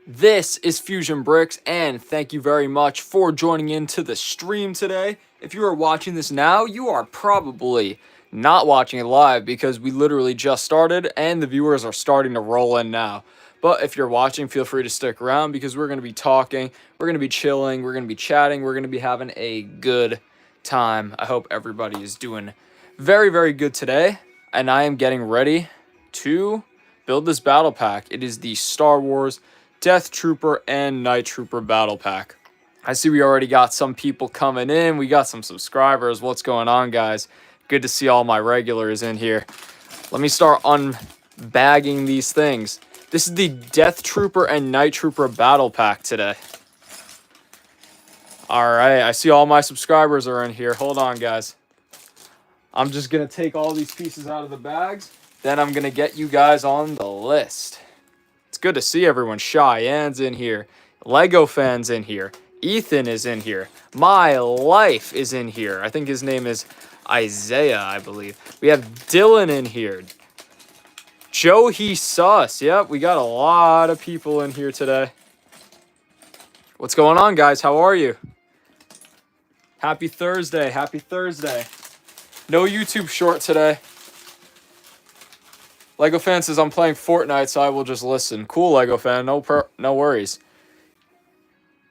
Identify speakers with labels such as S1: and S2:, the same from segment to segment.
S1: This is Fusion Bricks, and thank you very much for joining into the stream today. If you are watching this now, you are probably not watching it live because we literally just started and the viewers are starting to roll in now. But if you're watching, feel free to stick around because we're going to be talking, we're going to be chilling, we're going to be chatting, we're going to be having a good time. I hope everybody is doing very, very good today, and I am getting ready to build this battle pack. It is the Star Wars Death Trooper and Night Trooper battle pack. I see we already got some people coming in. We got some subscribers. What's going on, guys? Good to see all my regulars in here. Let me start unbagging these things. This is the Death Trooper and Night Trooper battle pack today. All right, I see all my subscribers are in here. Hold on, guys. I'm just going to take all these pieces out of the bags. Then I'm going to get you guys on the list. It's good to see everyone. Cheyenne's in here. Lego Fan's in here. Ethan is in here. My Life is in here. I think his name is Isaiah, I believe. We have Dylan in here. Joe He Sus. Yep, we got a lot of people in here today. What's going on, guys? How are you? Happy Thursday. Happy Thursday. No YouTube short today. Lego Fan says, I'm playing Fortnite, so I will just listen. Cool, Lego Fan. No worries.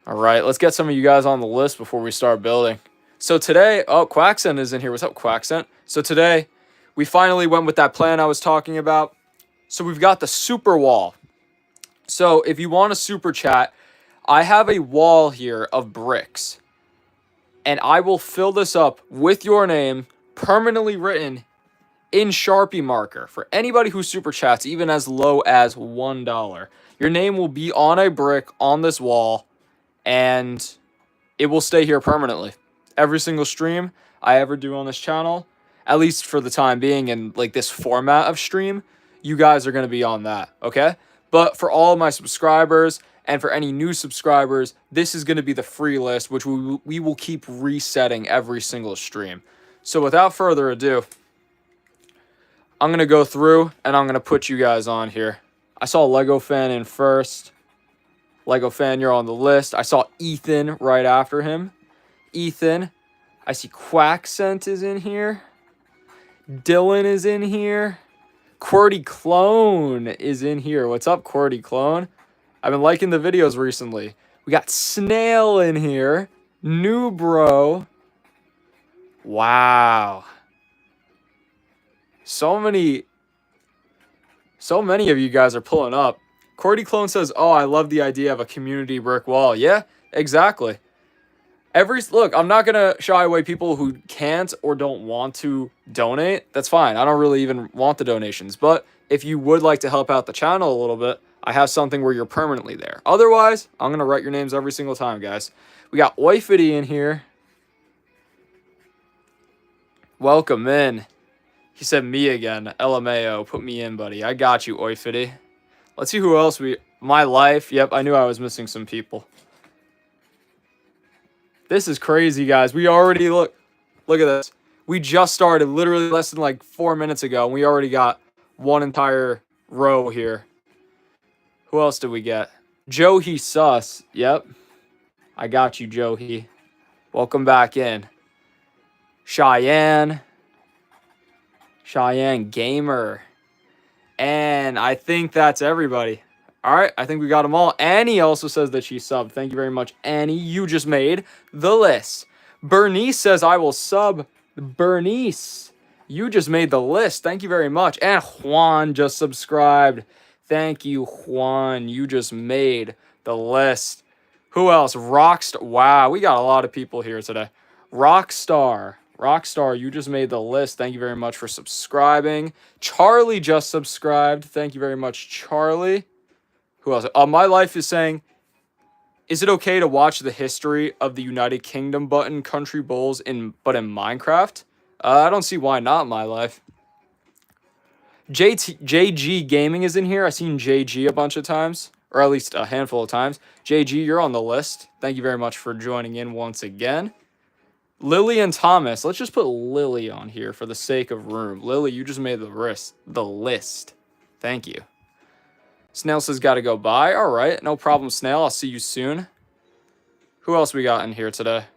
S1: All right, let's get some of you guys on the list before we start building. So today, Quackscent is in here. What's up, Quackscent? So today, we finally went with that plan I was talking about. So we've got the super wall. So if you want a super chat, I have a wall here of bricks. And I will fill this up with your name, permanently written in Sharpie marker for anybody who super chats, even as low as $1. Your name will be on a brick on this wall, and it will stay here permanently. Every single stream I ever do on this channel, at least for the time being, in like this format of stream, you guys are going to be on that, okay? But for all of my subscribers and for any new subscribers, this is going to be the free list, which we will keep resetting every single stream. So without further ado, I'm going to go through and I'm going to put you guys on here. I saw Lego Fan in first. Lego Fan, you're on the list. I saw Ethan right after him. Ethan. I see Quackscent is in here. Dylan is in here. QWERTY Clone is in here. What's up, QWERTY Clone? I've been liking the videos recently. We got Snail in here. New Bro. Wow. So many of you guys are pulling up. QWERTY Clone says, oh, I love the idea of a community brick wall. Yeah, exactly. Look, I'm not going to shy away people who can't or don't want to donate. That's fine. I don't really even want the donations. But if you would like to help out the channel a little bit, I have something where you're permanently there. Otherwise, I'm going to write your names every single time, guys. We got Oifity in here. Welcome in. He said me again. LMAO. Put me in, buddy. I got you, Oifity. Let's see who else My Life. Yep, I knew I was missing some people. This is crazy, guys. We already look at this. We just started literally less than like 4 minutes ago, and we already got one entire row here. Who else did we get? Joe He Sus. Yep. I got you, Joe He. Welcome back in. Cheyenne Gamer. And I think that's everybody. All right, I think we got them all. Annie also says that she subbed. Thank you very much, Annie. You just made the list. Bernice says, I will sub. Bernice, you just made the list. Thank you very much. And Juan just subscribed. Thank you, Juan. You just made the list. Who else? Rockstar. Wow, we got a lot of people here today. Rockstar, you just made the list. Thank you very much for subscribing. Charlie just subscribed. Thank you very much, Charlie. Who else? My Life is saying, is it okay to watch the history of the United Kingdom button country bowls but in Minecraft? I don't see why not, My Life. JG Gaming is in here. I've seen JG a bunch of times, or at least a handful of times. JG, you're on the list. Thank you very much for joining in once again. Lily and Thomas. Let's just put Lily on here for the sake of room. Lily, you just made the list. Thank you. Snail says, gotta go bye. All right, no problem, Snail. I'll see you soon. Who else we got in here today?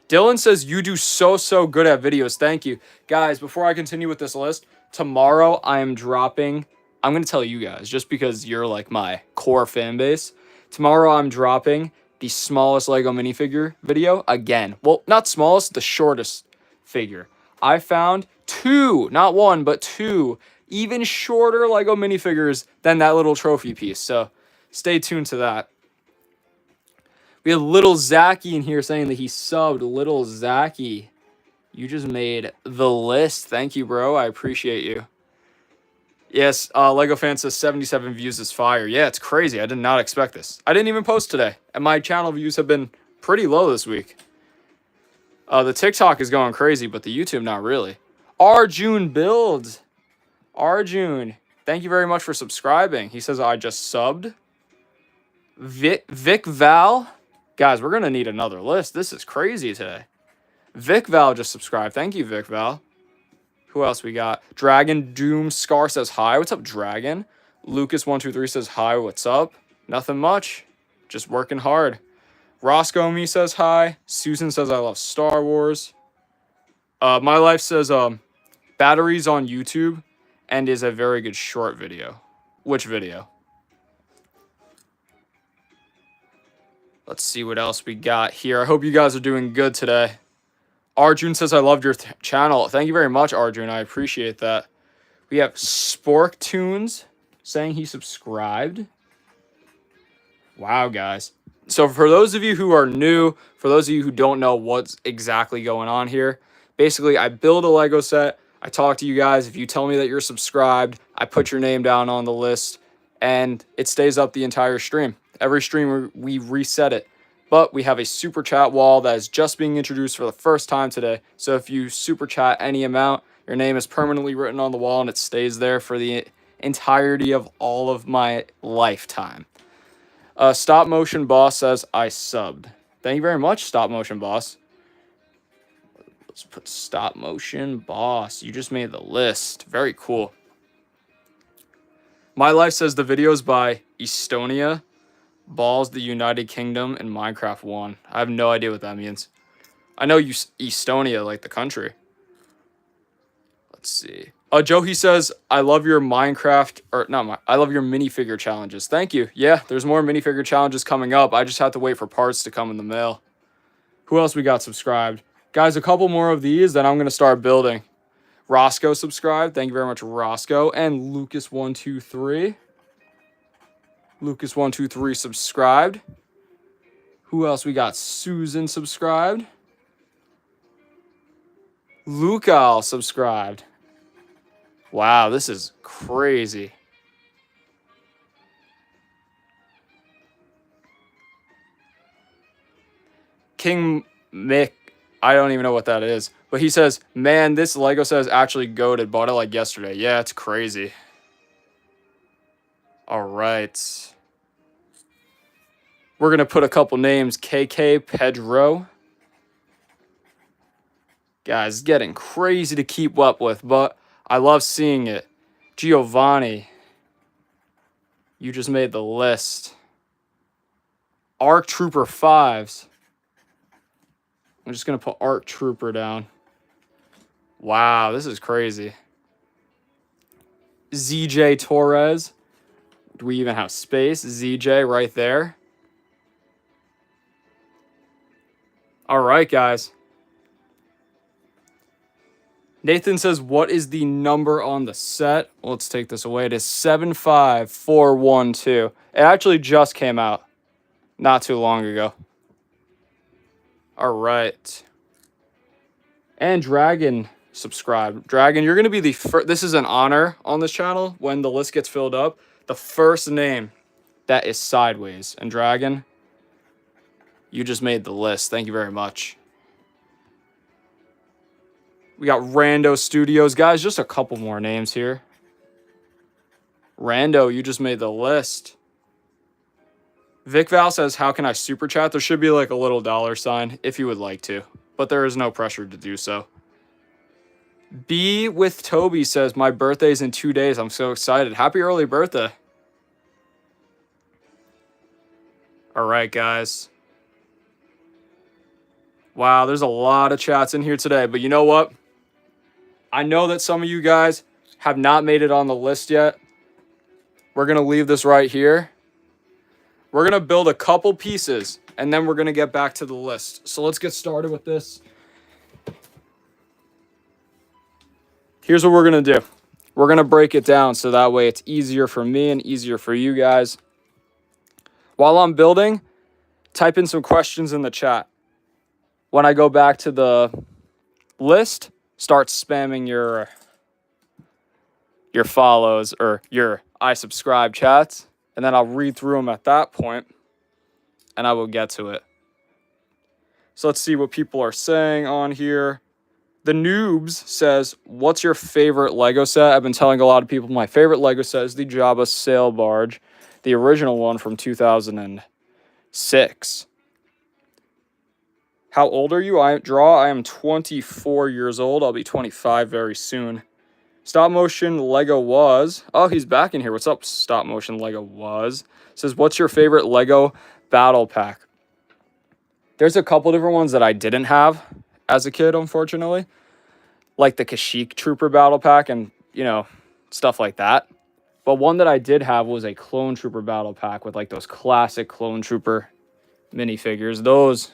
S1: Dylan says, you do so good at videos. Thank you. Guys, before I continue with this list, tomorrow I am dropping, I'm going to tell you guys, just because you're like my core fan base. Tomorrow I'm dropping the smallest Lego minifigure video again. Well, not smallest, the shortest figure. I found 2, not 1, but 2 even shorter Lego minifigures than that little trophy piece. So stay tuned to that. We have Little Zachy in here saying that he subbed. Little Zachy, you just made the list. Thank you, bro. I appreciate you. Yes, Lego fan says 77 views is fire. Yeah, it's crazy. I did not expect this. I didn't even post today, and my channel views have been pretty low this week. The TikTok is going crazy, but the YouTube not really. Arjun Builds. Arjun, thank you very much for subscribing. He says, I just subbed. Vic Val. Guys, we're going to need another list. This is crazy today. Vic Val just subscribed. Thank you, Vic Val. Who else we got? Dragon Doom Scar says hi. What's up, Dragon? Lucas123 says hi. What's up? Nothing much. Just working hard. Roscoe Me says hi. Susan says I love Star Wars. My Life says batteries on YouTube and is a very good short video. Which video? Let's see what else we got here. I hope you guys are doing good today. Arjun says, I loved your channel. Thank you very much, Arjun. I appreciate that. We have Spork Tunes saying he subscribed. Wow, guys. So for those of you who are new, for those of you who don't know what's exactly going on here, basically I build a Lego set. I talk to you guys. If you tell me that you're subscribed, I put your name down on the list, and it stays up the entire stream. Every stream, we reset it. But we have a super chat wall that is just being introduced for the first time today. So if you super chat any amount, your name is permanently written on the wall, and it stays there for the entirety of all of my lifetime. Stop Motion Boss says, I subbed. Thank you very much, Stop Motion Boss. Let's put Stop Motion Boss. You just made the list. Very cool. My Life says the video's by Estonia. Balls, the United Kingdom, and Minecraft 1. I have no idea what that means. I know Estonia, like the country. Let's see. Joe, he says, I love your Minecraft, or not, I love your minifigure challenges. Thank you. Yeah, there's more minifigure challenges coming up. I just have to wait for parts to come in the mail. Who else we got subscribed? Guys, a couple more of these, then I'm going to start building. Roscoe subscribed. Thank you very much, Roscoe. And Lucas123. Lucas123 subscribed. Who else we got? Susan subscribed. Lucal subscribed. Wow, this is crazy. King Mick, I don't even know what that is. But he says, man, this Lego set is actually goated. Bought it like yesterday. Yeah, it's crazy. All right. We're going to put a couple names. KK Pedro. Guys, it's getting crazy to keep up with, but I love seeing it. Giovanni. You just made the list. Arc Trooper 5s. I'm just going to put Arc Trooper down. Wow, this is crazy. ZJ Torres. Do we even have space? ZJ right there. All right, guys. Nathan says, what is the number on the set? Well, let's take this away. It is 75412. It actually just came out not too long ago. All right. And Dragon subscribe. Dragon, you're going to be the first. This is an honor on this channel when the list gets filled up. The first name that is sideways. And Dragon, you just made the list. Thank you very much. We got Rando Studios. Guys, just a couple more names here. Rando, you just made the list. Vic Val says, how can I super chat? There should be like a little $sign if you would like to, but there is no pressure to do so. B with Toby says, my birthday's in 2 days. I'm so excited. Happy early birthday. All right, guys. Wow, there's a lot of chats in here today, but you know what? I know that some of you guys have not made it on the list yet. We're going to leave this right here. We're going to build a couple pieces, and then we're going to get back to the list. So let's get started with this. Here's what we're going to do. We're going to break it down so that way it's easier for me and easier for you guys. While I'm building, type in some questions in the chat. When I go back to the list, start spamming your follows or your I subscribe chats, and then I'll read through them at that point, and I will get to it. So let's see what people are saying on here. The Noobs says, what's your favorite Lego set? I've been telling a lot of people my favorite Lego set is the Jabba Sail Barge, the original one from 2006. How old are you? I am 24 years old. I'll be 25 very soon. Stop motion Lego was. Oh, he's back in here. What's up, stop motion Lego was? Says, what's your favorite Lego battle pack? There's a couple different ones that I didn't have as a kid, unfortunately. Like the Kashyyyk Trooper battle pack and, you know, stuff like that. But one that I did have was a Clone Trooper battle pack with like those classic Clone Trooper minifigures. Those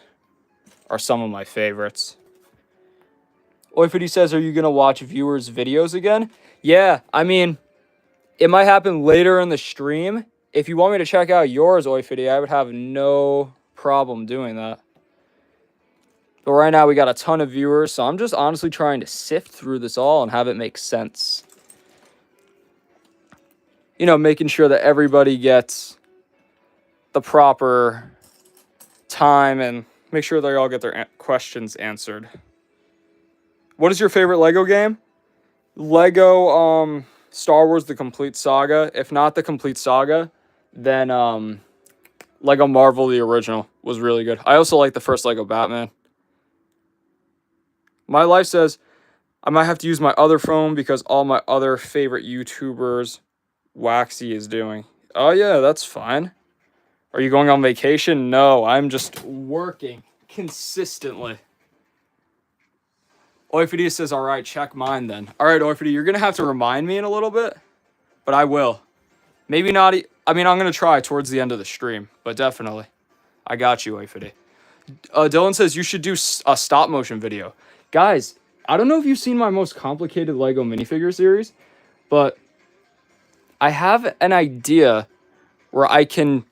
S1: are some of my favorites. Oifity says, are you going to watch viewers' videos again? Yeah, I mean, it might happen later in the stream. If you want me to check out yours, Oifity, I would have no problem doing that. But right now we got a ton of viewers, so I'm just honestly trying to sift through this all and have it make sense. You know, making sure that everybody gets the proper time and make sure they all get their questions answered. What is your favorite Lego game? Lego Star Wars The Complete Saga. If not The Complete Saga, then Lego Marvel The Original was really good. I also like the first Lego Batman. My Life says, I might have to use my other phone because all my other favorite YouTubers Waxy is doing. Oh yeah, that's fine. Are you going on vacation? No, I'm just working consistently. Oifity says, all right, check mine then. All right, Oifity, you're going to have to remind me in a little bit, but I will. Maybe not. I mean, I'm going to try towards the end of the stream, but definitely. I got you, Oifity. Dylan says, you should do a stop motion video. Guys, I don't know if you've seen my most complicated Lego minifigure series, but I have an idea where I can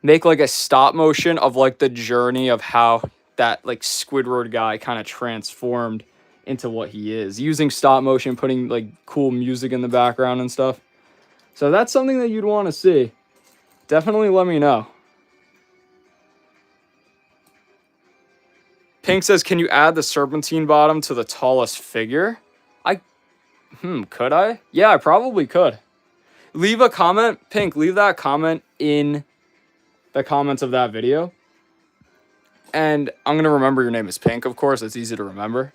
S1: make like a stop motion of like the journey of how that like Squidward guy kind of transformed into what he is, using stop motion, putting like cool music in the background and stuff. So that's something that you'd want to see. Definitely let me know. Pink says, can you add the serpentine bottom to the tallest figure? Could I? Yeah, I probably could. Leave a comment. Pink, leave that comment in the comments of that video. And I'm going to remember your name is Pink, of course. It's easy to remember.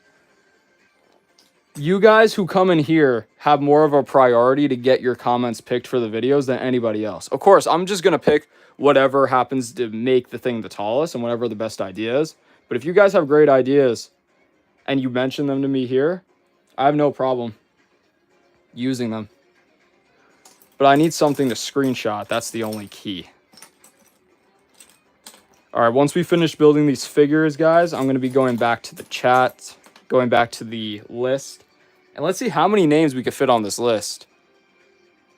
S1: You guys who come in here have more of a priority to get your comments picked for the videos than anybody else. Of course, I'm just going to pick whatever happens to make the thing the tallest and whatever the best idea is. But if you guys have great ideas and you mention them to me here, I have no problem using them. But I need something to screenshot. That's the only key. All right, once we finish building these figures, guys, I'm going to be going back to the chat, going back to the list. And let's see how many names we could fit on this list.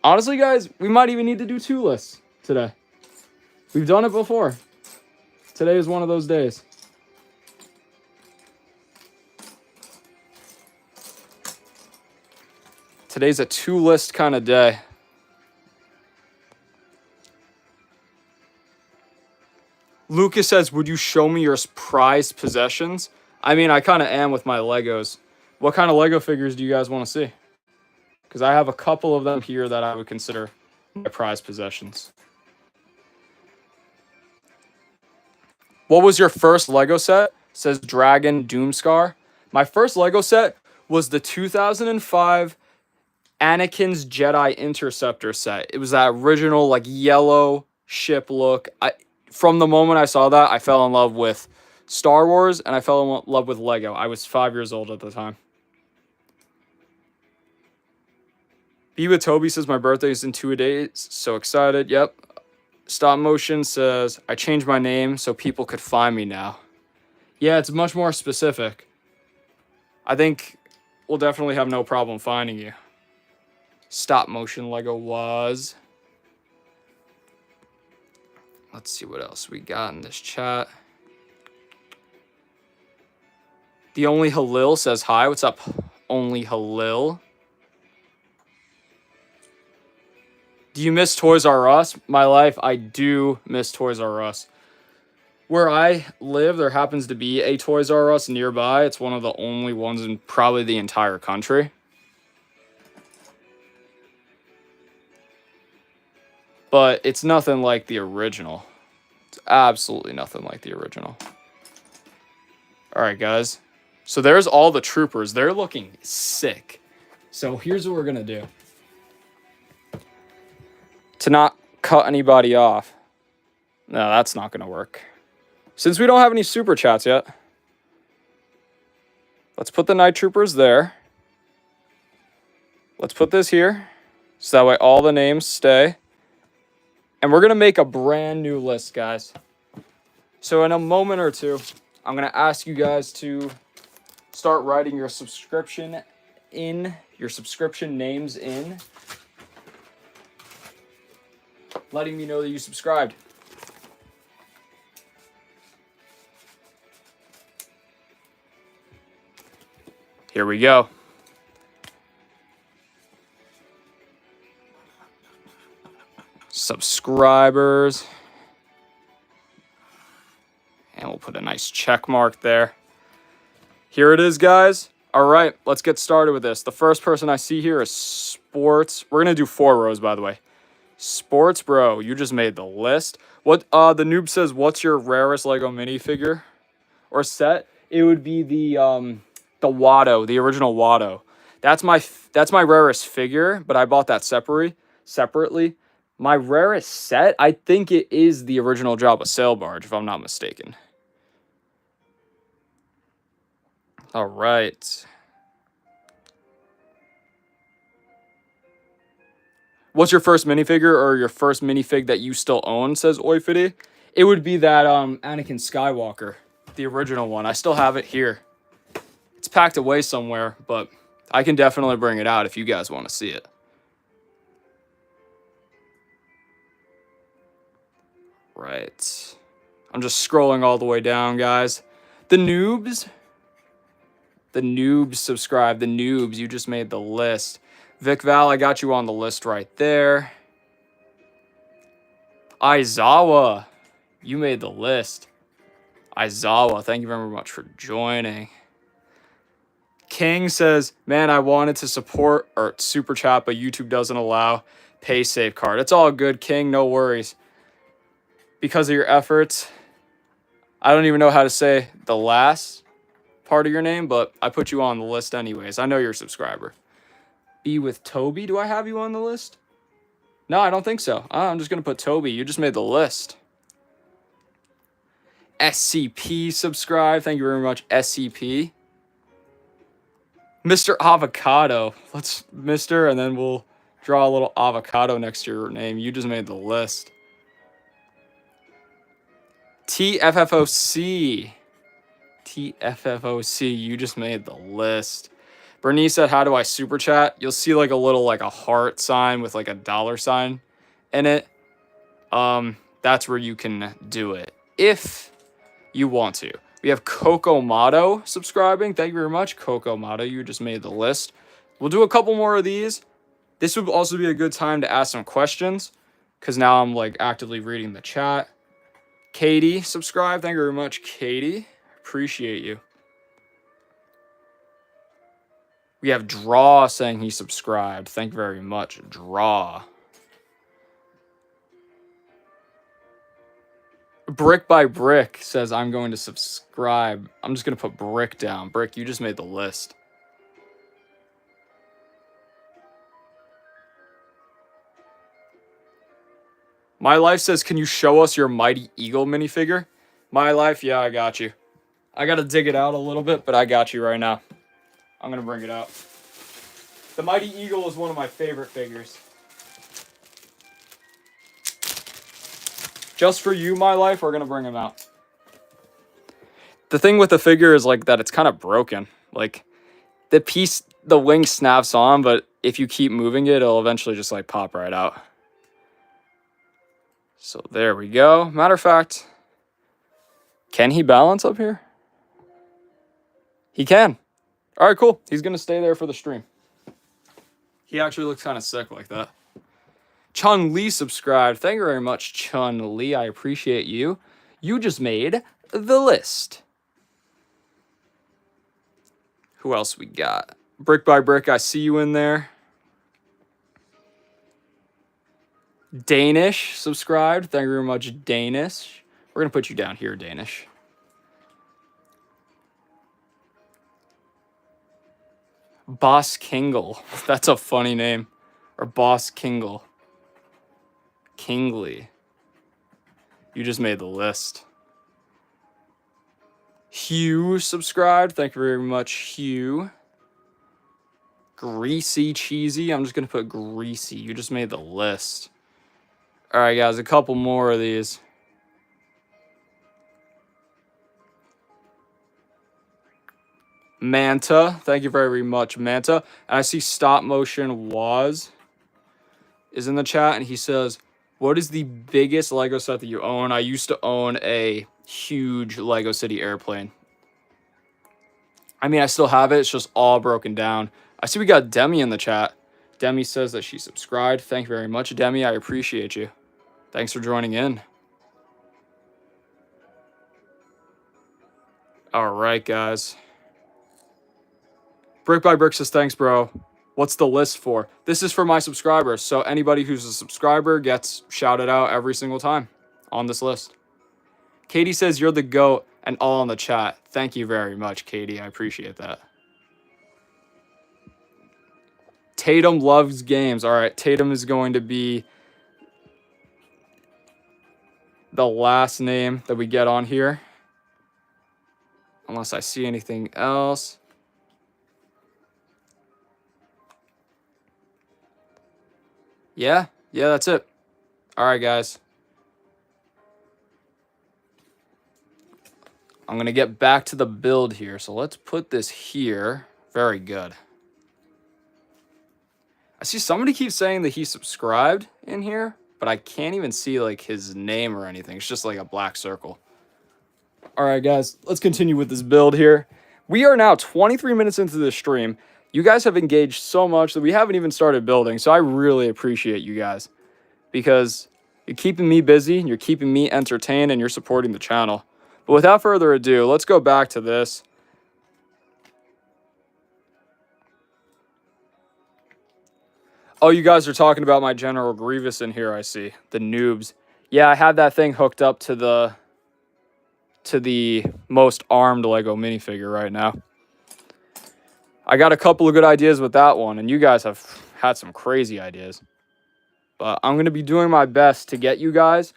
S1: Honestly, guys, we might even need to do 2 lists today. We've done it before. Today is one of those days. Today's a 2-list kind of day. Lucas says, would you show me your prized possessions? I mean, I kind of am with my Legos. What kind of Lego figures do you guys want to see? Because I have a couple of them here that I would consider my prized possessions. What was your first Lego set? Says Dragon Doomscar. My first Lego set was the 2005 Anakin's Jedi Interceptor set. It was that original like yellow ship look. from the moment I saw that, I fell in love with Star Wars and I fell in love with Lego. I was 5 years old at the time. Be with Toby says my birthday is in 2 days. So excited. Yep. Stop Motion says I changed my name so people could find me now. Yeah, it's much more specific. I think we'll definitely have no problem finding you. Stop Motion Lego was. Let's see what else we got in this chat. The Only Halil says hi. What's up, Only Halil? Do you miss Toys R Us? My life, I do miss Toys R Us. Where I live, there happens to be a Toys R Us nearby. It's one of the only ones in probably the entire country. But it's nothing like the original. It's absolutely nothing like the original. All right, guys. So there's all the troopers. They're looking sick. So here's what we're going to do. To not cut anybody off. No, that's not going to work. Since we don't have any super chats yet, let's put the night troopers there. Let's put this here. So that way all the names stay. And we're going to make a brand new list, guys. So in a moment or two, I'm going to ask you guys to start writing your subscription names in, letting me know that you subscribed. Here we go. Subscribers. And we'll put a nice check mark there. Here it is, guys. All right, let's get started with this. The first person I see here is Sports. We're going to do 4 rows, by the way. Sports Bro, you just made the list. What the noob says, what's your rarest Lego minifigure or set? It would be the Watto, the original Watto. That's my rarest figure, but I bought that separately. My rarest set, I think it is the original Jabba Sail Barge, if I'm not mistaken. All right. What's your first minifigure or your first minifig that you still own, says Oifity? It would be that Anakin Skywalker, the original one. I still have it here. It's packed away somewhere, but I can definitely bring it out if you guys want to see it. Right. I'm just scrolling all the way down, guys. The noobs subscribe. The noobs, you just made the list. Vic Val, I got you on the list right there. Aizawa, you made the list. Aizawa, thank you very much for joining. King says, man, I wanted to support or super chat, but YouTube doesn't allow pay safe card. It's all good, King, no worries. Because of your efforts, I don't even know how to say the last part of your name, but I put you on the list anyways. I know you're a subscriber. Be with Toby, do I have you on the list? No, I don't think so. I'm just going to put Toby. You just made the list. SCP subscribe. Thank you very much, SCP. Mr. Avocado. Let's Mr. and then we'll draw a little avocado next to your name. You just made the list. TFFOC. TFFOC. You just made the list. Bernice said, how do I super chat? You'll see like a little like a heart sign with like a dollar sign in it. That's where you can do it if you want to. We have Coco Mato subscribing. Thank you very much, Coco Mato. You just made the list. We'll do a couple more of these. This would also be a good time to ask some questions because now I'm like actively reading the chat. Katie subscribe. Thank you very much, Katie. Appreciate you. We have Draw saying he subscribed. Thank you very much, Draw. Brick by Brick says, I'm going to subscribe. I'm just going to put Brick down. Brick, you just made the list. My Life says, can you show us your Mighty Eagle minifigure? My Life, yeah, I got you. I got to dig it out a little bit, but I got you right now. I'm going to bring it out. The Mighty Eagle is one of my favorite figures. Just for you, My Life, we're going to bring him out. The thing with the figure is like that it's kind of broken. Like the piece, the wing snaps on, but if you keep moving it, it'll eventually just like pop right out. So there we go. Matter of fact, can he balance up here? He can. All right, cool. He's going to stay there for the stream. He actually looks kind of sick like that. Chun-Li subscribed. Thank you very much, Chun-Li. I appreciate you. You just made the list. Who else we got? Brick by Brick, I see you in there. Danish subscribed. Thank you very much, Danish. We're going to put you down here, Danish. Boss Kingle. That's a funny name. Or Boss Kingle. Kingley. You just made the list. Hugh subscribed. Thank you very much, Hugh. Greasy Cheesy. I'm just going to put Greasy. You just made the list. All right, guys, a couple more of these. Manta. Thank you very much, Manta. And I see Stop Motion Waz is in the chat, and he says, what is the biggest Lego set that you own? I used to own a huge Lego City airplane. I mean, I still have it. It's just all broken down. I see we got Demi in the chat. Demi says that she subscribed. Thank you very much, Demi. I appreciate you. Thanks for joining in. All right, guys. Brick by Brick says, thanks, bro. What's the list for? This is for my subscribers. So anybody who's a subscriber gets shouted out every single time on this list. Katie says, you're the GOAT, and all in the chat. Thank you very much, Katie. I appreciate that. Tatum loves games. All right, Tatum is going to be the last name that we get on here. Unless I see anything else. Yeah, that's it. All right, guys. I'm going to get back to the build here. So let's put this here. Very good. I see somebody keeps saying that he subscribed in here, but I can't even see like his name or anything. It's just like a black circle. All right, guys, let's continue with this build here. We are now 23 minutes into the stream. You guys have engaged so much that we haven't even started building, so I really appreciate you guys because you're keeping me busy, you're keeping me entertained, and you're supporting the channel. But without further ado, let's go back to this. Oh, you guys are talking about my General Grievous in here, I see. The noobs. Yeah, I have that thing hooked up to the most armed Lego minifigure right now. I got a couple of good ideas with that one, and you guys have had some crazy ideas. But I'm going to be doing my best to get you guys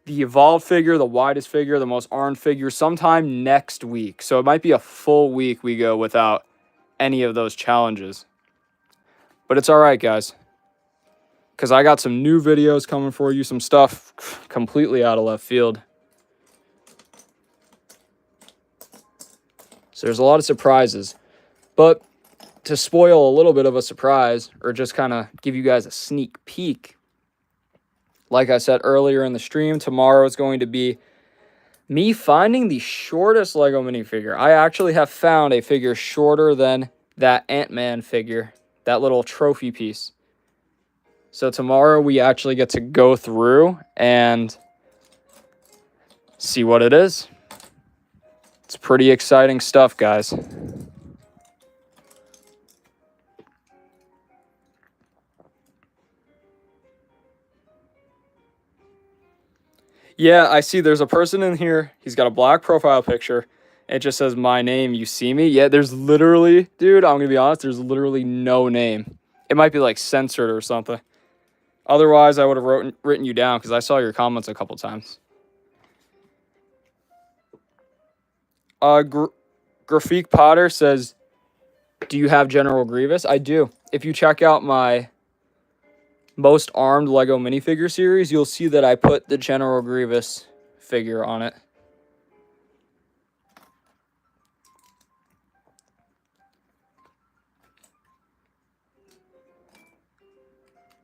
S1: the evolved figure, the widest figure, the most armed figure sometime next week. So it might be a full week we go without any of those challenges. But it's all right, guys. Because I got some new videos coming for you, some stuff completely out of left field. So there's a lot of surprises. But to spoil a little bit of a surprise, or just kind of give you guys a sneak peek, like I said earlier in the stream, tomorrow is going to be me finding the shortest Lego minifigure. I actually have found a figure shorter than that Ant-Man figure, that little trophy piece. So tomorrow we actually get to go through and see what it is. It's pretty exciting stuff, guys. Yeah, I see there's a person in here. He's got a black profile picture. It just says, my name, you see me? Yeah, there's literally, dude, I'm going to be honest, there's literally no name. It might be like censored or something. Otherwise, I would have written you down because I saw your comments a couple times. Graphic Potter says, do you have General Grievous? I do. If you check out my Most Armed Lego minifigure series, you'll see that I put the General Grievous figure on it.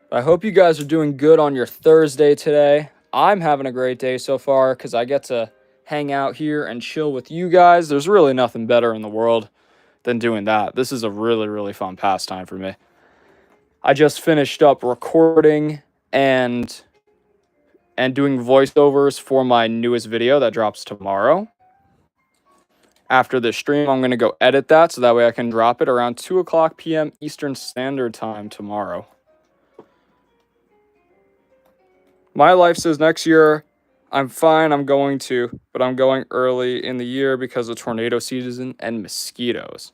S1: I hope you guys are doing good on your Thursday today. I'm having a great day so far because I get to hang out here and chill with you guys. There's really nothing better in the world than doing that. This is a really, really fun pastime for me. I just finished up recording and doing voiceovers for my newest video that drops tomorrow. After this stream, I'm going to go edit that so that way I can drop it around 2 o'clock p.m. Eastern Standard Time tomorrow. My life says next year, I'm fine, but I'm going early in the year because of tornado season and mosquitoes.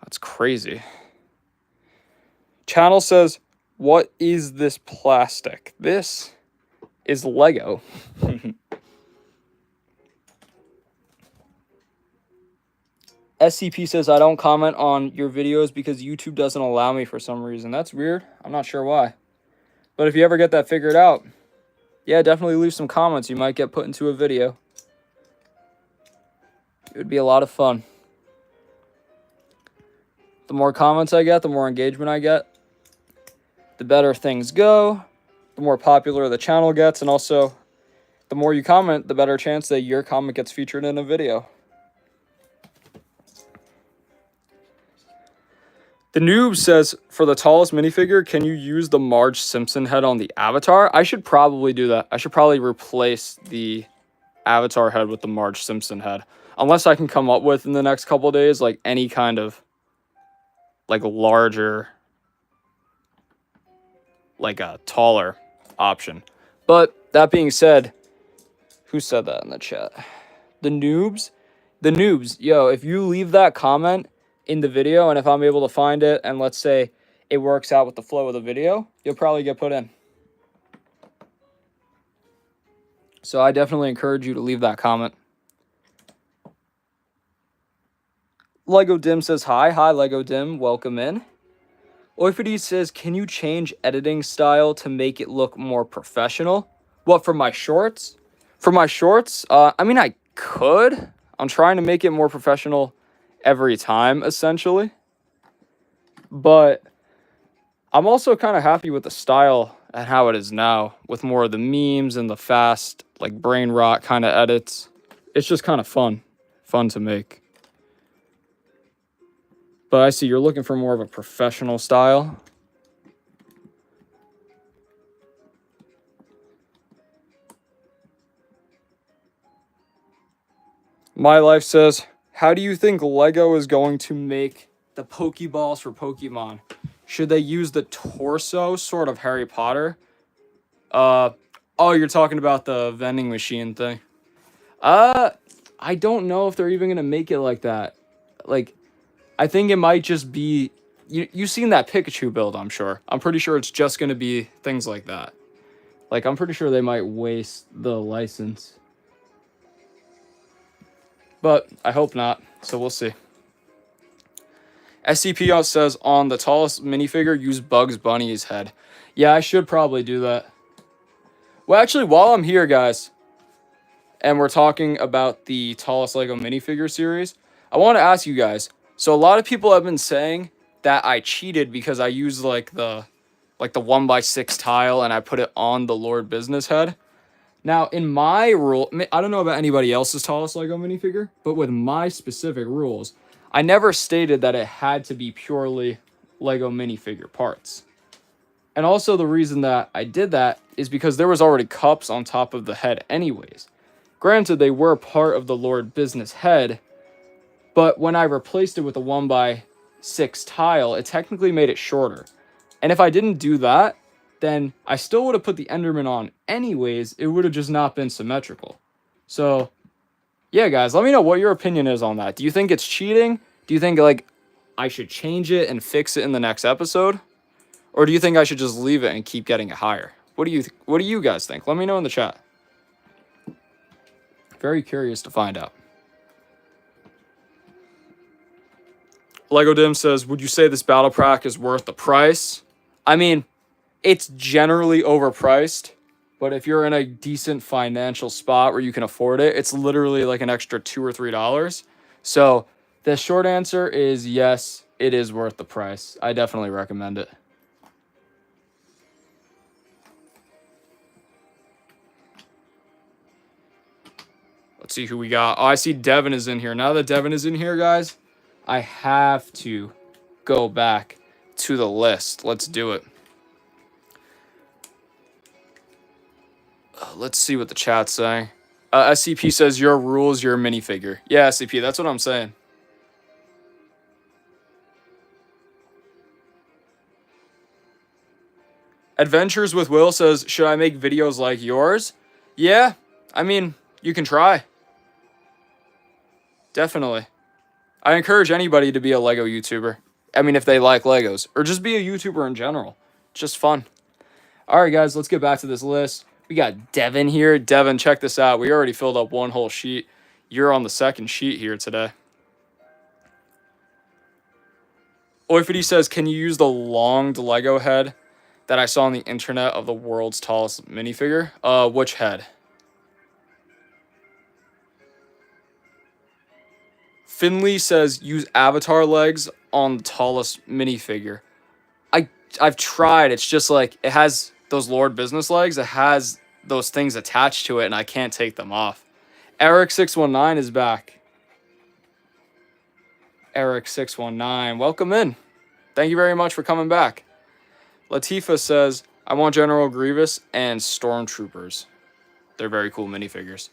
S1: That's crazy. Channel says, what is this plastic? This is Lego. SCP says, I don't comment on your videos because YouTube doesn't allow me for some reason. That's weird. I'm not sure why. But if you ever get that figured out, yeah, definitely leave some comments. You might get put into a video. It would be a lot of fun. The more comments I get, the more engagement I get, the better things go, the more popular the channel gets, and also the more you comment, the better chance that your comment gets featured in a video. The Noob says, for the tallest minifigure, can you use the Marge Simpson head on the Avatar? I should probably do that. I should probably replace the Avatar head with the Marge Simpson head. Unless I can come up with in the next couple of days, like any kind of like larger, like a taller option. But that being said, who said that in the chat? The Noobs? The Noobs, yo, if you leave that comment in the video, and if I'm able to find it, and let's say it works out with the flow of the video, you'll probably get put in. So I definitely encourage you to leave that comment. Lego Dim says hi. Hi, Lego Dim. Welcome in. Oifidi says, can you change editing style to make it look more professional? What, for my shorts? For my shorts? I mean, I could. I'm trying to make it more professional every time, essentially. But I'm also kind of happy with the style and how it is now, with more of the memes and the fast, like, brain rot kind of edits. It's just kind of fun to make. But I see you're looking for more of a professional style. My Life says, how do you think Lego is going to make the Pokeballs for Pokemon? Should they use the torso, sort of Harry Potter? Oh, you're talking about the vending machine thing. I don't know if they're even going to make it like that. Like, I think it might just be... You've seen that Pikachu build, I'm sure. I'm pretty sure it's just going to be things like that. Like, I'm pretty sure they might waste the license. But I hope not, so we'll see. SCP says, on the tallest minifigure, use Bugs Bunny's head. Yeah, I should probably do that. Well, actually, while I'm here, guys, and we're talking about the tallest Lego minifigure series, I want to ask you guys. So a lot of people have been saying that I cheated because I used like the 1x6 tile and I put it on the Lord Business head. Now, in my rule, I don't know about anybody else's tallest Lego minifigure, but with my specific rules, I never stated that it had to be purely Lego minifigure parts. And also the reason that I did that is because there was already cups on top of the head anyways. Granted, they were part of the Lord Business head, but when I replaced it with a 1x6 tile, it technically made it shorter. And if I didn't do that, then I still would have put the Enderman on anyways. It would have just not been symmetrical. So, yeah, guys, let me know what your opinion is on that. Do you think it's cheating? Do you think, like, I should change it and fix it in the next episode? Or do you think I should just leave it and keep getting it higher? What do you guys think? Let me know in the chat. Very curious to find out. Lego Dim says, would you say this battle pack is worth the price? I mean, it's generally overpriced, but if you're in a decent financial spot where you can afford it, it's literally like an extra $2 or $3. So the short answer is yes, it is worth the price. I definitely recommend it. Let's see who we got. Oh, I see Devin is in here. Now that Devin is in here, guys, I have to go back to the list. Let's do it. Let's see what the chat's saying. SCP says, your rules, your minifigure. Yeah, SCP, that's what I'm saying. Adventures with Will says, should I make videos like yours? Yeah, I mean, you can try. Definitely. I encourage anybody to be a Lego YouTuber. I mean, if they like Legos. Or just be a YouTuber in general. Just fun. Alright, guys, let's get back to this list. We got Devin here. Devin, check this out. We already filled up one whole sheet. You're on the second sheet here today. Oifity says, can you use the longed Lego head that I saw on the internet of the world's tallest minifigure? Which head? Finley says, use avatar legs on the tallest minifigure. I've tried. It's just like, it has those Lord business legs. It has those things attached to it, and I can't take them off. Eric619 is back. Eric619, welcome in. Thank you very much for coming back. Latifa says, I want General Grievous and Stormtroopers. They're very cool minifigures.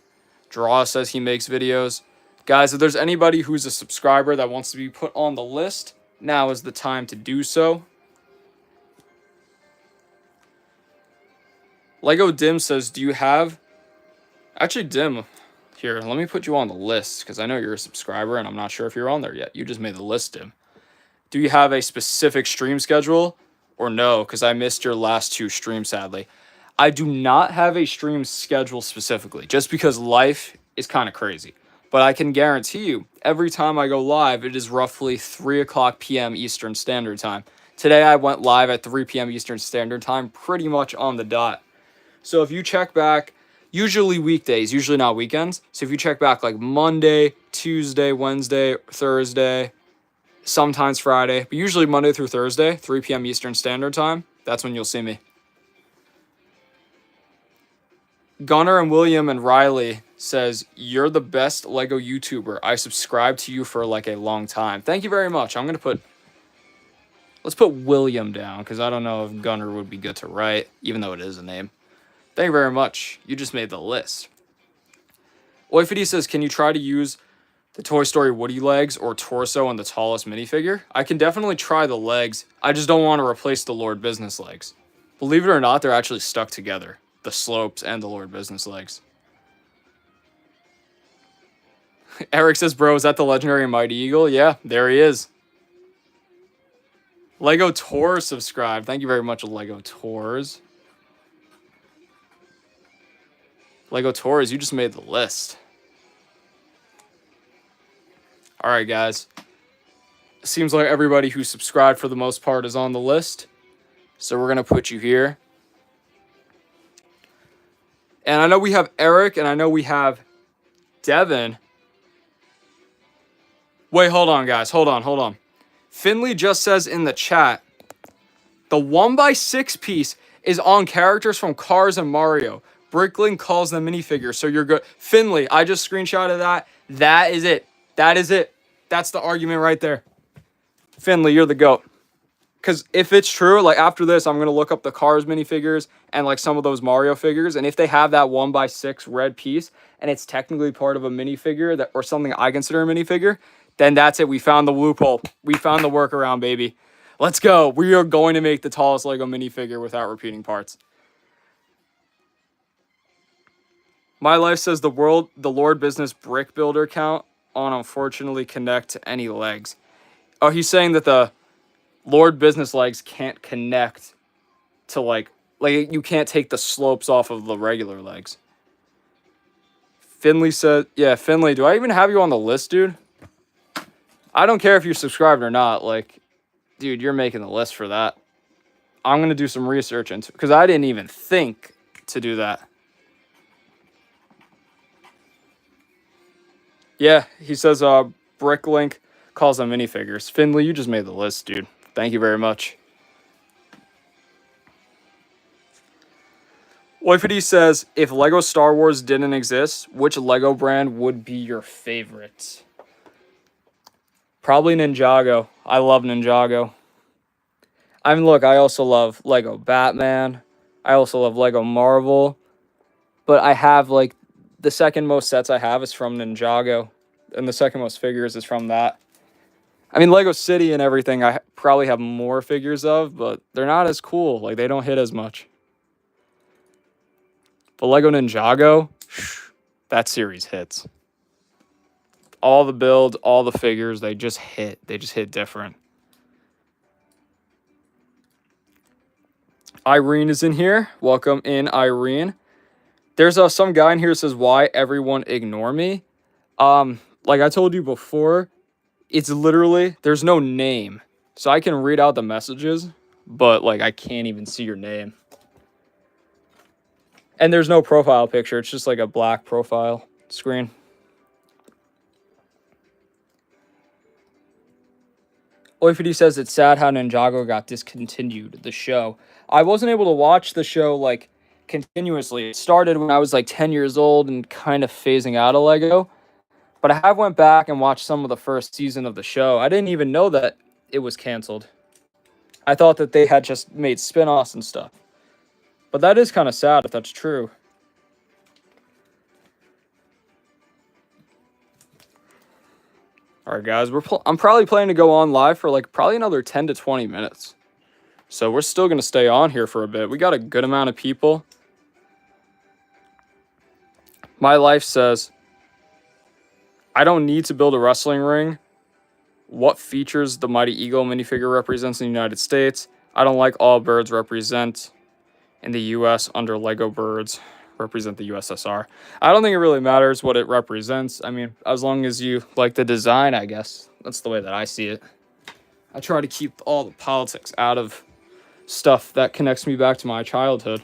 S1: Draw says he makes videos. Guys, if there's anybody who's a subscriber that wants to be put on the list, now is the time to do so. Lego Dim says, do you have... Actually, Dim, here, let me put you on the list, because I know you're a subscriber, and I'm not sure if you're on there yet. You just made the list, Dim. Do you have a specific stream schedule? Or no, because I missed your last two streams, sadly. I do not have a stream schedule specifically, just because life is kind of crazy. But I can guarantee you, every time I go live, it is roughly 3 o'clock p.m. Eastern Standard Time. Today, I went live at 3 p.m. Eastern Standard Time, pretty much on the dot. So if you check back, usually weekdays, usually not weekends. So if you check back like Monday, Tuesday, Wednesday, Thursday, sometimes Friday, but usually Monday through Thursday, 3 p.m. Eastern Standard Time, that's when you'll see me. Gunnar and William and Riley says, you're the best Lego YouTuber. I subscribed to you for like a long time. Thank you very much. I'm going to let's put William down because I don't know if Gunnar would be good to write, even though it is a name. Thank you very much. You just made the list. Oifity says, can you try to use the Toy Story Woody legs or torso on the tallest minifigure? I can definitely try the legs. I just don't want to replace the Lord Business legs. Believe it or not, they're actually stuck together. The slopes and the Lord Business legs. Eric says, bro, is that the legendary Mighty Eagle? Yeah, there he is. Lego Tours subscribed. Thank you very much, Lego Tours. Lego Tours, you just made the list. All right, guys. Seems like everybody who subscribed for the most part is on the list. So we're going to put you here. And I know we have Eric, and I know we have Devin. Wait, hold on, guys. Hold on. Finley just says in the chat, the 1x6 piece is on characters from Cars and Mario. Brickling calls them minifigures, so you're good. Finley, I just screenshotted that. That is it. That's the argument right there. Finley, you're the GOAT. Because if it's true, like after this, I'm going to look up the Cars minifigures and like some of those Mario figures. And if they have that 1x6 red piece and it's technically part of a minifigure that, or something I consider a minifigure, then that's it. We found the loophole. We found the workaround, baby. Let's go. We are going to make the tallest Lego minifigure without repeating parts. My Life says the Lord Business brick builder count on unfortunately connect to any legs. Oh, he's saying that the Lord Business legs can't connect to like you can't take the slopes off of the regular legs. Finley said, yeah, Finley, do I even have you on the list, dude? I don't care if you're subscribed or not. Like, dude, you're making the list for that. I'm going to do some research into it because I didn't even think to do that. Yeah, he says Bricklink calls them minifigures. Finley, you just made the list, dude. Thank you very much. Oifity says, if Lego Star Wars didn't exist, which Lego brand would be your favorite? Probably Ninjago. I love Ninjago. I mean, look, I also love Lego Batman. I also love Lego Marvel. But I have, like, the second most sets I have is from Ninjago. And the second most figures is from that. I mean, Lego City and everything I probably have more figures of, but they're not as cool. Like, they don't hit as much. But Lego Ninjago, that series hits. All the builds, all the figures, they just hit. They just hit different. Irene is in here. Welcome in, Irene. There's some guy in here who says, why everyone ignore me? Like I told you before, it's literally, there's no name. So I can read out the messages, but like I can't even see your name. And there's no profile picture. It's just like a black profile screen. Oifity says it's sad how Ninjago got discontinued, the show. I wasn't able to watch the show like continuously. It started when I was like 10 years old and kind of phasing out of Lego. But I have went back and watched some of the first season of the show. I didn't even know that it was canceled. I thought that they had just made spin-offs and stuff. But that is kind of sad if that's true. All right, guys, I'm probably planning to go on live for like probably another 10 to 20 minutes. So we're still going to stay on here for a bit. We got a good amount of people. My life says, I don't need to build a wrestling ring. What features the Mighty Eagle minifigure represents in the United States? I don't like all birds represent in the U.S. under Lego birds represent the USSR. I don't think it really matters what it represents. I mean, as long as you like the design, I guess. That's the way that I see it. I try to keep all the politics out of stuff that connects me back to my childhood.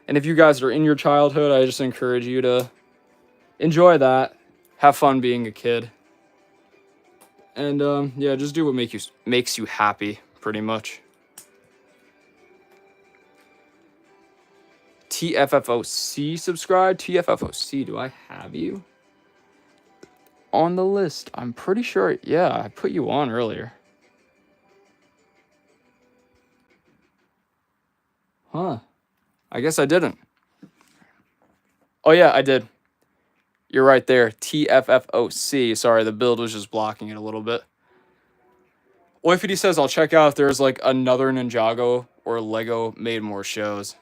S1: And if you guys are in your childhood, I just encourage you to enjoy that. Have fun being a kid. And yeah, just do what makes you happy, pretty much. TFFOC subscribe. TFFOC, do I have you on the list? I'm pretty sure, yeah, I put you on earlier. Huh. I guess I didn't. Oh yeah, I did. You're right there. TFFOC. Sorry, the build was just blocking it a little bit. Oifity says, I'll check out if there's like another Ninjago or Lego made more shows.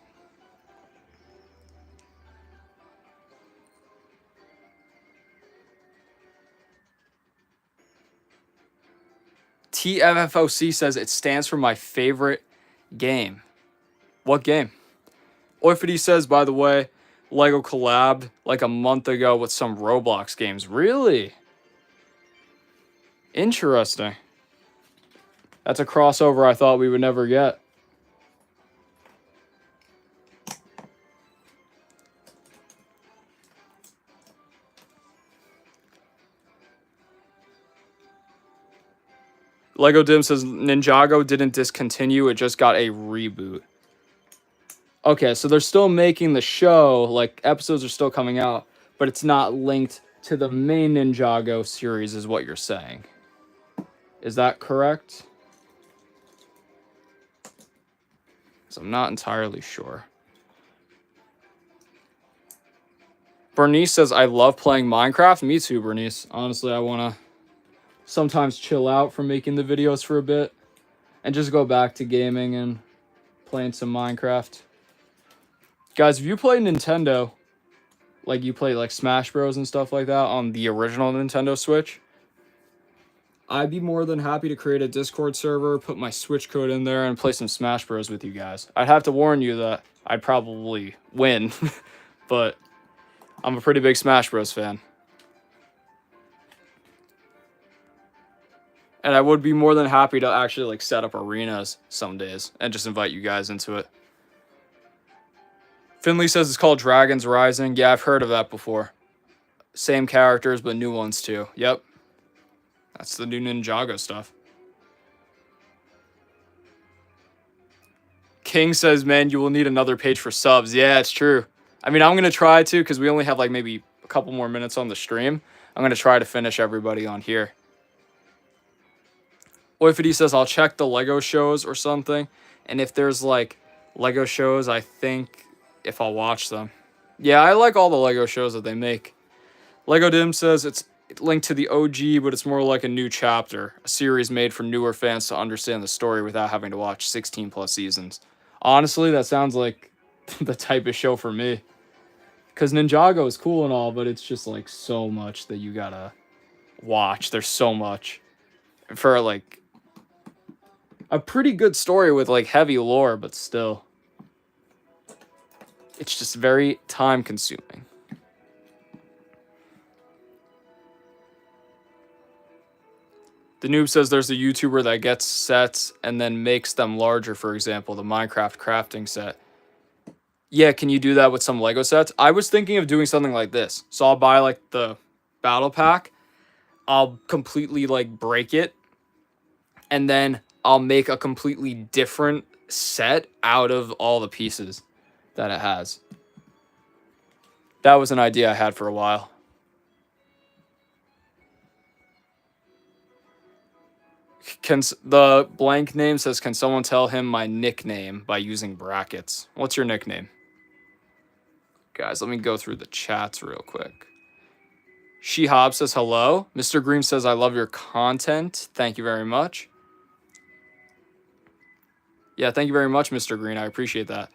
S1: TFFOC says it stands for my favorite game. What game? Oifity says, by the way, Lego collabed like a month ago with some Roblox games. Really? Interesting. That's a crossover I thought we would never get. Lego Dim says Ninjago didn't discontinue, it just got a reboot. Okay, so they're still making the show, like episodes are still coming out, but it's not linked to the main Ninjago series is what you're saying. Is that correct? So I'm not entirely sure. Bernice says, I love playing Minecraft. Me too, Bernice. Honestly, I want to sometimes chill out from making the videos for a bit and just go back to gaming and playing some Minecraft. Guys, if you play Nintendo, like you play like Smash Bros and stuff like that on the original Nintendo Switch, I'd be more than happy to create a Discord server, put my Switch code in there, and play some Smash Bros with you guys. I'd have to warn you that I'd probably win, but I'm a pretty big Smash Bros fan. And I would be more than happy to actually like set up arenas some days and just invite you guys into it. Finley says it's called Dragons Rising. Yeah, I've heard of that before. Same characters, but new ones too. Yep. That's the new Ninjago stuff. King says, man, you will need another page for subs. Yeah, it's true. I mean, I'm going to try to because we only have like maybe a couple more minutes on the stream. I'm going to try to finish everybody on here. Oifity says, I'll check the Lego shows or something. And if there's like Lego shows, I think if I'll watch them. Yeah, I like all the Lego shows that they make. Lego Dim says it's linked to the OG, but it's more like a new chapter. A series made for newer fans to understand the story without having to watch 16 plus seasons. Honestly, that sounds like the type of show for me. Because Ninjago is cool and all, but it's just like so much that you gotta watch. There's so much. For like a pretty good story with like heavy lore, but still. It's just very time consuming. The noob says there's a YouTuber that gets sets and then makes them larger, for example, the Minecraft crafting set. Yeah, can you do that with some Lego sets? I was thinking of doing something like this. So I'll buy like the battle pack. I'll completely like break it. And then I'll make a completely different set out of all the pieces that it has. That was an idea I had for a while. The blank name says, can someone tell him my nickname by using brackets? What's your nickname? Guys, let me go through the chats real quick. She-Hob says hello. Mr. Green says, I love your content. Thank you very much. Yeah, thank you very much, Mr. Green. I appreciate that.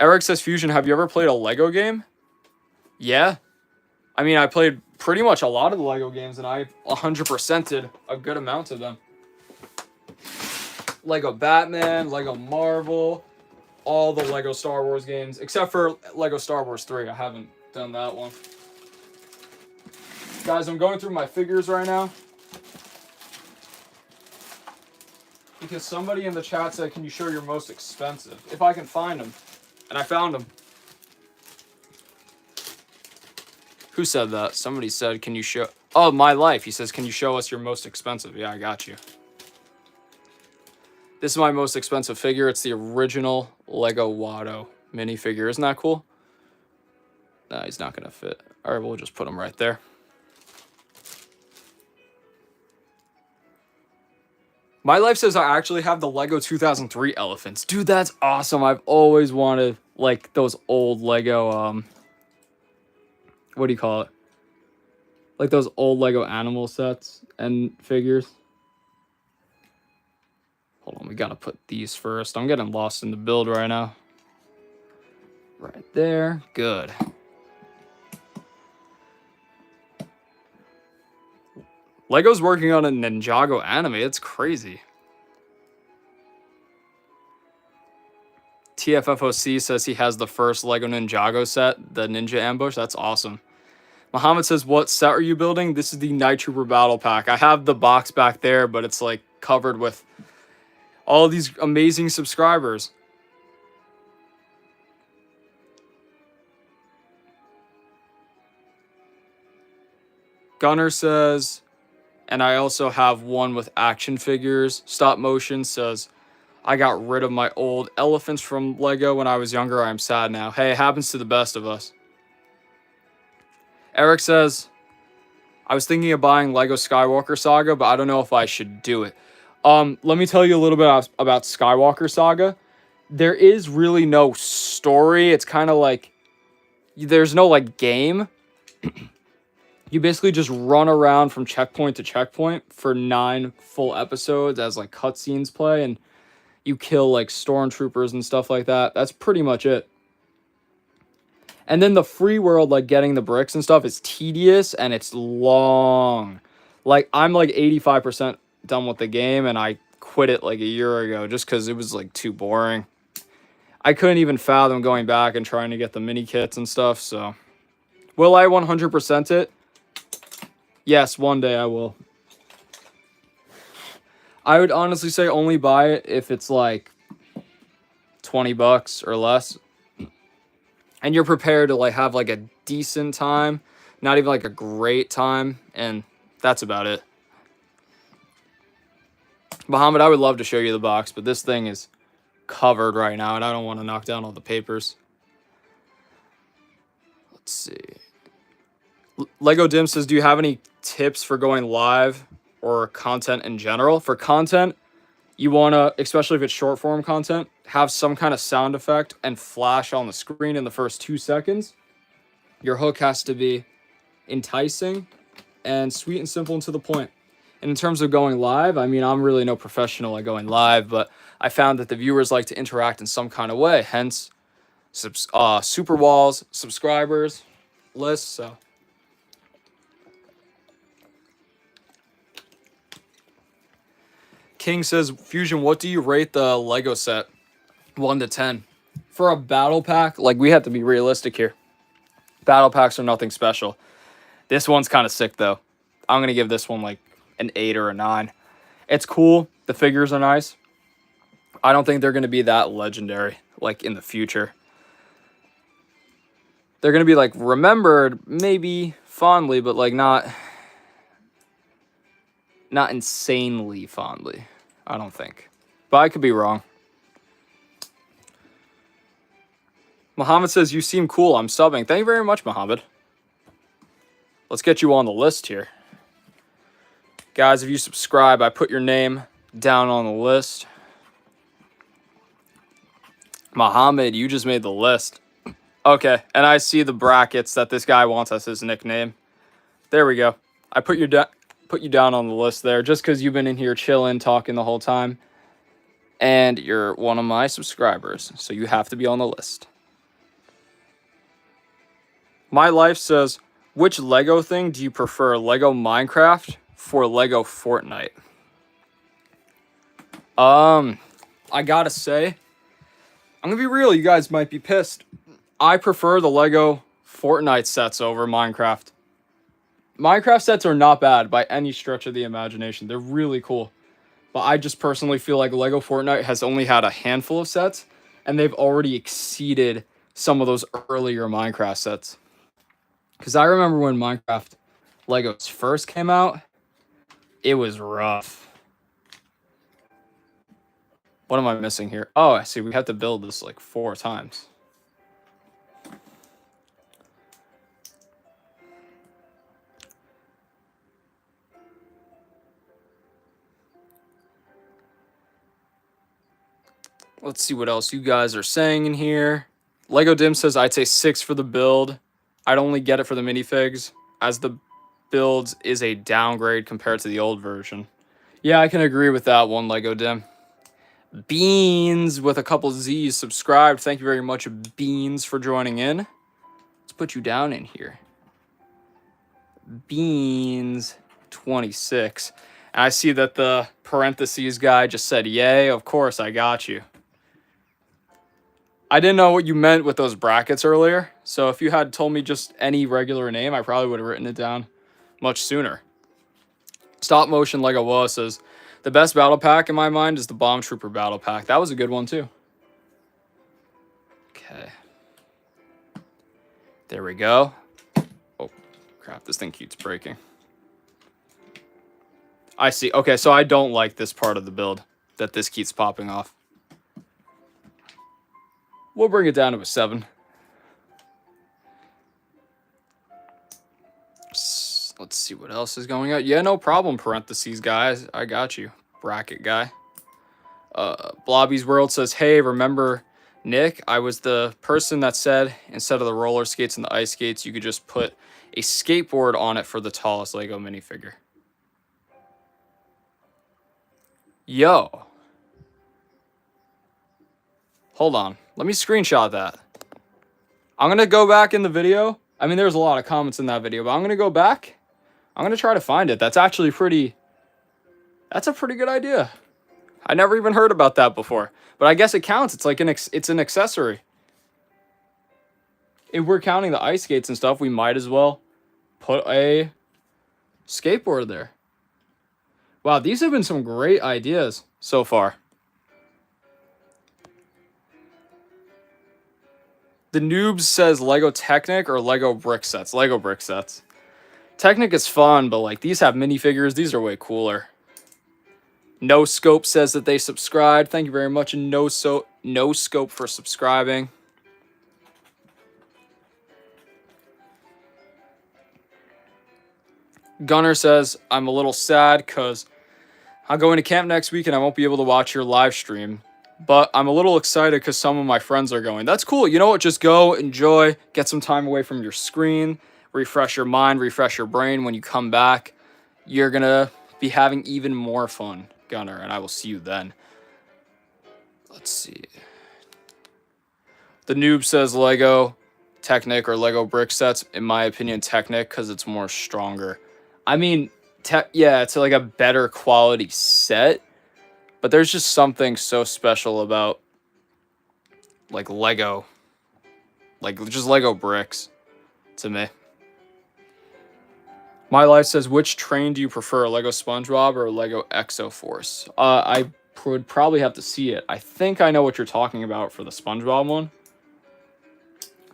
S1: Eric says, Fusion, have you ever played a Lego game? Yeah. I mean, I played pretty much a lot of the Lego games, and I 100%ed a good amount of them. Lego Batman, Lego Marvel, all the Lego Star Wars games, except for Lego Star Wars 3. I haven't done that one. Guys, I'm going through my figures right now. Because somebody in the chat said, can you show your most expensive? If I can find them. And I found them. Who said that? Somebody said, can you show... Oh, My Life. He says, can you show us your most expensive? Yeah, I got you. This is my most expensive figure. It's the original Lego Watto minifigure. Isn't that cool? Nah, he's not going to fit. All right, we'll just put him right there. My Life says I actually have the Lego 2003 elephants. Dude, that's awesome. I've always wanted, like, those old Lego, what do you call it? Like those old Lego animal sets and figures. Hold on, we gotta put these first. I'm getting lost in the build right now. Right there. Good. Lego's working on a Ninjago anime. It's crazy. TFFOC says he has the first Lego Ninjago set, the Ninja Ambush. That's awesome. Muhammad says, what set are you building? This is the Night Trooper Battle Pack. I have the box back there, but it's like covered with all these amazing subscribers. Gunner says, and I also have one with action figures. Stop Motion says, I got rid of my old elephants from Lego when I was younger. I'm sad now. Hey, it happens to the best of us. Eric says, I was thinking of buying Lego Skywalker Saga, but I don't know if I should do it. Let me tell you a little bit about Skywalker Saga. There is really no story. It's kind of like, there's no like game. You basically just run around from checkpoint to checkpoint for 9 full episodes as like cutscenes play, and you kill like stormtroopers and stuff like that. That's pretty much it. And then the free world, like getting the bricks and stuff, is tedious and it's long. Like I'm like 85% done with the game, and I quit it like a year ago just because it was like too boring. I couldn't even fathom going back and trying to get the mini kits and stuff. So, will I 100% it? Yes, one day I will. I would honestly say only buy it if it's like $20 or less, and you're prepared to like have like a decent time, not even like a great time, and that's about it. Muhammad, I would love to show you the box, but this thing is covered right now, and I don't want to knock down all the papers. Let's see. Lego Dim says, do you have any tips for going live or content in general? For content, you want to, especially if it's short form content, have some kind of sound effect and flash on the screen in the first 2 seconds. Your hook has to be enticing and sweet and simple and to the point. And in terms of going live, I mean, I'm really no professional at going live, but I found that the viewers like to interact in some kind of way, hence super walls, subscribers, lists. So King says, Fusion, what do you rate the Lego set? 1 to 10. For a battle pack, like, we have to be realistic here. Battle packs are nothing special. This one's kind of sick, though. I'm going to give this one, like, an 8 or a 9. It's cool. The figures are nice. I don't think they're going to be that legendary, like, in the future. They're going to be, like, remembered, maybe fondly, but, like, not insanely fondly. I don't think. But I could be wrong. Muhammad says, you seem cool. I'm subbing. Thank you very much, Muhammad. Let's get you on the list here. Guys, if you subscribe, I put your name down on the list. Muhammad, you just made the list. Okay, and I see the brackets that this guy wants as his nickname. There we go. I put you down on the list there just because you've been in here chilling, talking the whole time. And you're one of my subscribers, so you have to be on the list. My Life says, which Lego thing do you prefer, Lego Minecraft for Lego Fortnite? I gotta say, I'm gonna be real, you guys might be pissed. I prefer the Lego Fortnite sets over Minecraft. Minecraft sets are not bad by any stretch of the imagination. They're really cool. But I just personally feel like Lego Fortnite has only had a handful of sets, and they've already exceeded some of those earlier Minecraft sets. Because I remember when Minecraft Legos first came out, it was rough. What am I missing here? Oh, I see. We have to build this like 4 times. Let's see what else you guys are saying in here. Lego Dim says, I'd say 6 for the build. I'd only get it for the minifigs, as the build is a downgrade compared to the old version. Yeah, I can agree with that one, Lego Dim. Beans with a couple Z's subscribed. Thank you very much, Beans, for joining in. Let's put you down in here. Beans 26. And I see that the parentheses guy just said, yay, of course, I got you. I didn't know what you meant with those brackets earlier, so if you had told me just any regular name, I probably would have written it down much sooner. Stop Motion Lego Woa says, the best battle pack in my mind is the Bomb Trooper battle pack. That was a good one too. Okay. There we go. Oh, crap, this thing keeps breaking. I see. Okay, so I don't like this part of the build, that this keeps popping off. We'll bring it down to a 7. Let's see what else is going on. Yeah, no problem, parentheses, guys. I got you, bracket guy. Blobby's World says, hey, remember Nick? I was the person that said instead of the roller skates and the ice skates, you could just put a skateboard on it for the tallest Lego minifigure. Yo. Hold on. Let me screenshot that. I'm going to go back in the video. I mean, there's a lot of comments in that video, but I'm going to go back. I'm going to try to find it. That's actually pretty That's a pretty good idea. I never even heard about that before. But I guess it counts. It's like it's an accessory. If we're counting the ice skates and stuff, we might as well put a skateboard there. Wow, these have been some great ideas so far. The Noobs says Lego Technic or Lego brick sets. Lego brick sets. Technic is fun, but like these have minifigures. These are way cooler. No Scope says that they subscribed. Thank you very much. And No Scope for subscribing. Gunner says, I'm a little sad because I'm going to camp next week and I won't be able to watch your live stream. But I'm a little excited because some of my friends are going. That's cool. You know what? Just go, enjoy, get some time away from your screen, refresh your mind, refresh your brain. When you come back, you're going to be having even more fun, Gunner, and I will see you then. Let's see. The Noob says Lego Technic or Lego brick sets. In my opinion, Technic because it's more stronger. I mean, yeah, it's like a better quality set. But there's just something so special about, like, Lego. Like, just Lego bricks to me. My Life says, which train do you prefer, Lego SpongeBob or Lego Exoforce? I would probably have to see it. I think I know what you're talking about for the SpongeBob one.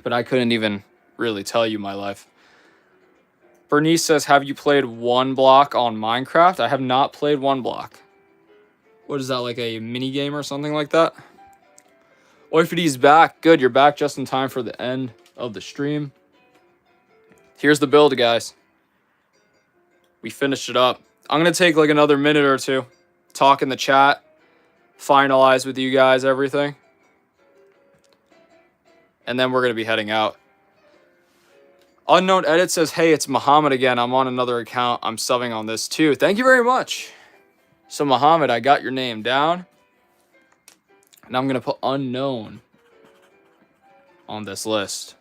S1: But I couldn't even really tell you, My Life. Bernice says, have you played One Block on Minecraft? I have not played One Block. What is that, like a mini game or something like that? Oifidy's back. Good, you're back just in time for the end of the stream. Here's the build, guys. We finished it up. I'm going to take like another minute or two, talk in the chat, finalize with you guys everything. And then we're going to be heading out. Unknown Edit says, hey, it's Muhammad again. I'm on another account. I'm subbing on this too. Thank you very much. So, Muhammad, I got your name down. And I'm going to put unknown on this list.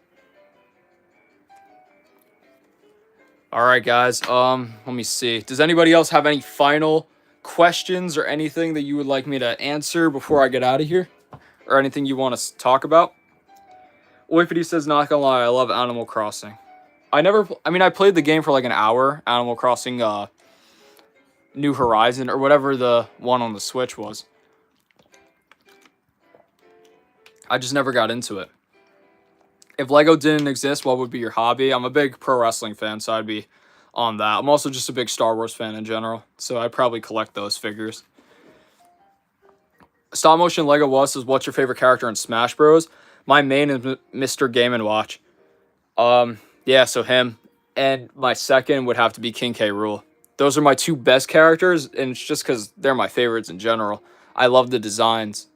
S1: All right, guys. Let me see. Does anybody else have any final questions or anything that you would like me to answer before I get out of here? Or anything you want to talk about? Oifity says, not gonna lie, I love Animal Crossing. I played the game for like an hour. Animal Crossing, New Horizon, or whatever the one on the Switch was. I just never got into it. If Lego didn't exist, what would be your hobby? I'm a big pro wrestling fan, so I'd be on that. I'm also just a big Star Wars fan in general, so I'd probably collect those figures. Stop Motion Lego Was says, what's your favorite character in Smash Bros? My main is Mr. Game & Watch. Yeah, so him. And my second would have to be King K. Rool. Those are my two best characters, and it's just because they're my favorites in general. I love the designs.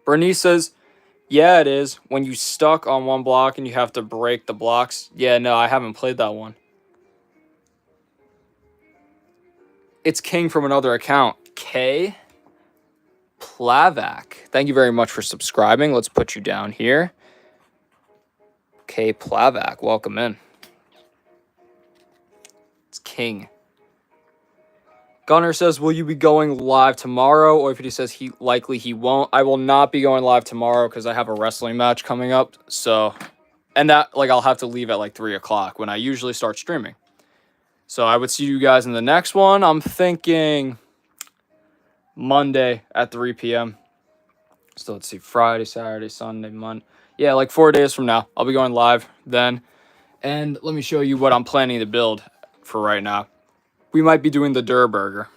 S1: Bernice says, yeah, it is. When you stuck on one block and you have to break the blocks. Yeah, no, I haven't played that one. It's King from another account. K. Plavac. Thank you very much for subscribing. Let's put you down here. K. Plavac, welcome in. It's King. Gunner says, will you be going live tomorrow? Or if he says he won't. I will not be going live tomorrow because I have a wrestling match coming up. So, and that, like, I'll have to leave at like 3 o'clock when I usually start streaming. So I would see you guys in the next one. I'm thinking Monday at 3 p.m. So let's see, Friday, Saturday, Sunday, Monday. Yeah, like 4 days from now. I'll be going live then. And let me show you what I'm planning to build for right now. We might be doing the Durr Burger.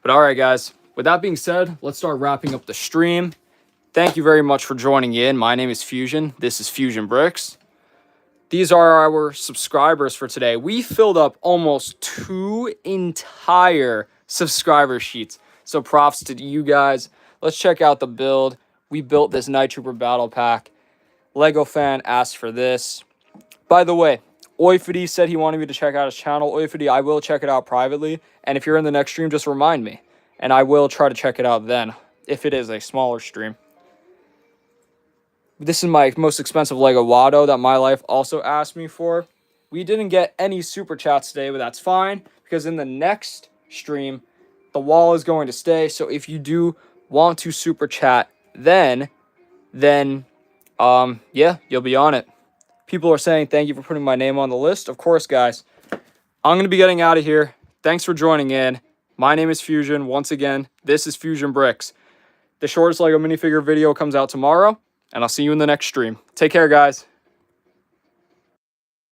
S1: But all right, guys. With that being said, let's start wrapping up the stream. Thank you very much for joining in. My name is Fusion. This is Fusion Bricks. These are our subscribers for today. We filled up almost 2 entire subscriber sheets. So props to you guys. Let's check out the build. We built this Night Trooper Battle Pack. Lego fan asked for this. By the way, Oifity said he wanted me to check out his channel. Oifity, I will check it out privately. And if you're in the next stream, just remind me. And I will try to check it out then, if it is a smaller stream. This is my most expensive Lego Watto that My Life also asked me for. We didn't get any super chats today, but that's fine, because in the next stream, the wall is going to stay. So if you do want to super chat, then yeah, you'll be on it. People are saying thank you for putting my name on the list. Of course, guys. I'm going to be getting out of here. Thanks for joining in. My name is Fusion. Once again, this is Fusion Bricks. The shortest LEGO minifigure video comes out tomorrow, and I'll see you in the next stream. Take care, guys.